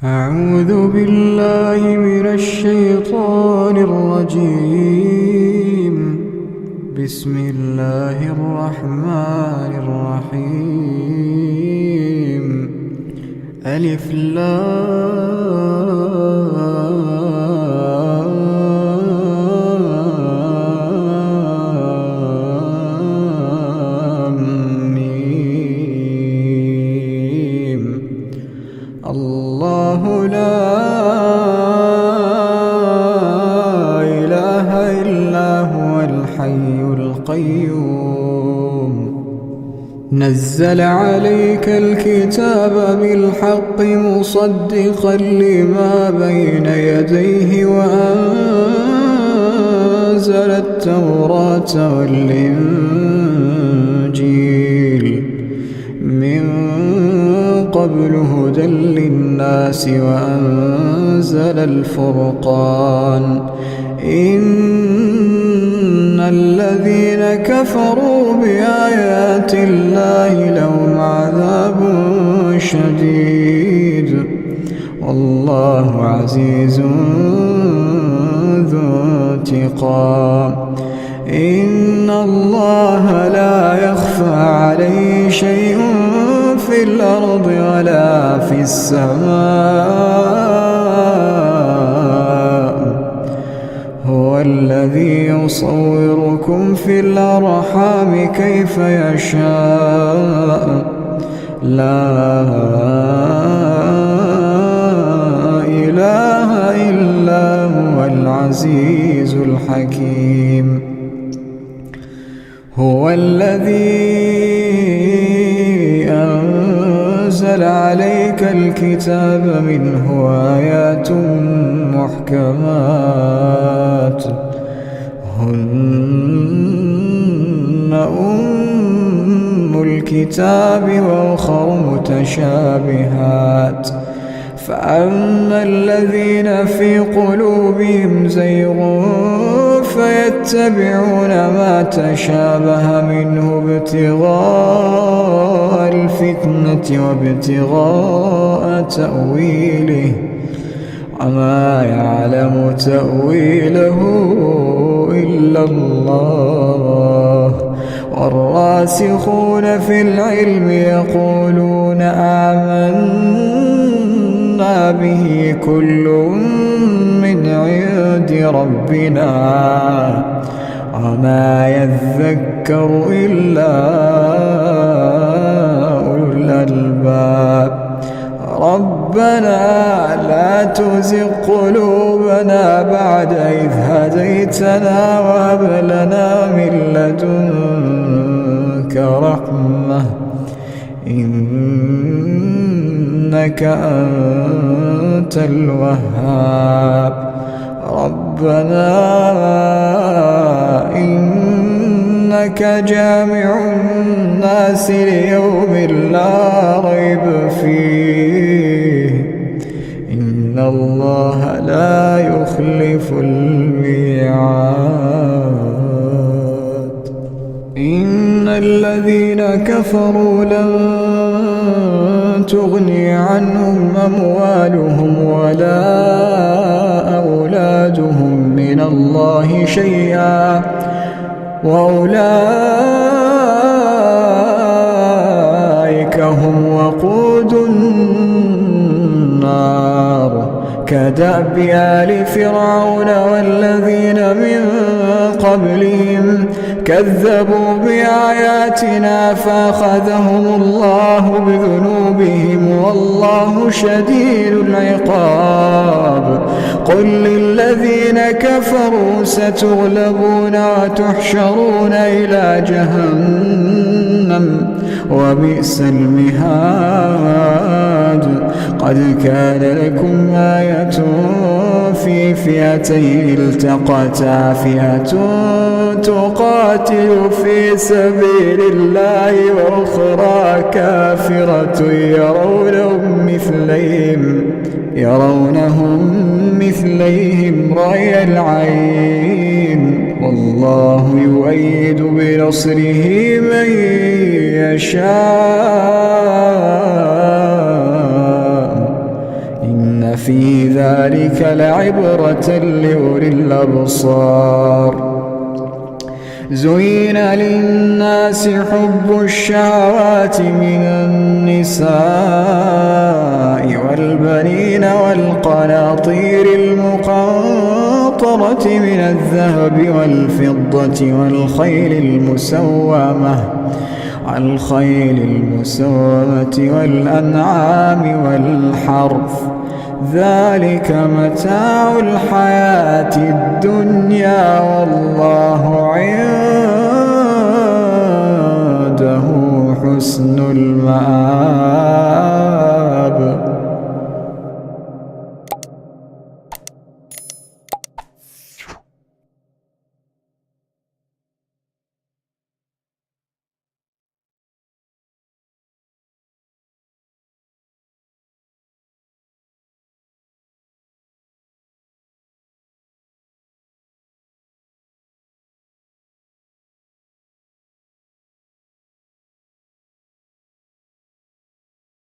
أعوذ بالله من الشيطان الرجيم. بسم الله الرحمن الرحيم. ألف لام ميم. الله لا إله إلا هو الحي القيوم. نزل عليك الكتاب بالحق مصدقا لما بين يديه وأنزل التوراة والإنجيل من قبل هدى للناس وأنزل الفرقان. إن الذين كفروا بآيات الله لهم عذاب شديد والله عزيز ذو انتقام. إن الله لا يخفى عليه شيء في الأرض ولا في السماء. هو الذي يصوركم في الأرحام كيف يشاء. لا إله إلا هو العزيز الحكيم. هو الذي أنزل عليك الكتاب منه آيات محكمات هن أم الكتاب وأخر متشابهات. فأما الذين في قلوبهم زيغ فيتبعون ما تشابه منه ابتغاء الفتنة وابتغاء تأويله وما يعلم تأويله إلا الله. والراسخون في العلم يقولون آمنا به كل من عند ربنا وما يذكر إلا أولو الألباب. ربنا لا تزغ قلوبنا بعد إذ هديتنا وهب لنا من لدنك رحمة إنك أنت الوهاب. ربنا إنك جامع الناس ليوم لا ريب فيه إن الله لا يخلف الميعاد. إن الذين كفروا لن تغني عنهم أموالهم ولا أولادهم من الله شيئا وأولئك هم وقود النار. كدأب آل فرعون والذين من قبلهم كذبوا بآياتنا فأخذهم الله بذنوبهم والله شديد العقاب. قل للذين كفروا ستغلبون وتحشرون إلى جهنم وبئس المهاد. قد كان لكم آية في فئتين التقتا فئة تقاتل في سبيل الله وأخرى كافرة يرونهم مثليهم رأي العين والله يؤيد بنصره من يشاء إن في ذلك لعبرة لأولي الأبصار. زين للناس حب الشهوات من النساء والبنين والقناطير المقنطرة من الذهب والفضة والخيل المسومة والأنعام والحرث، ذلك متاع الحياة الدنيا، والله عنده حسن المآب.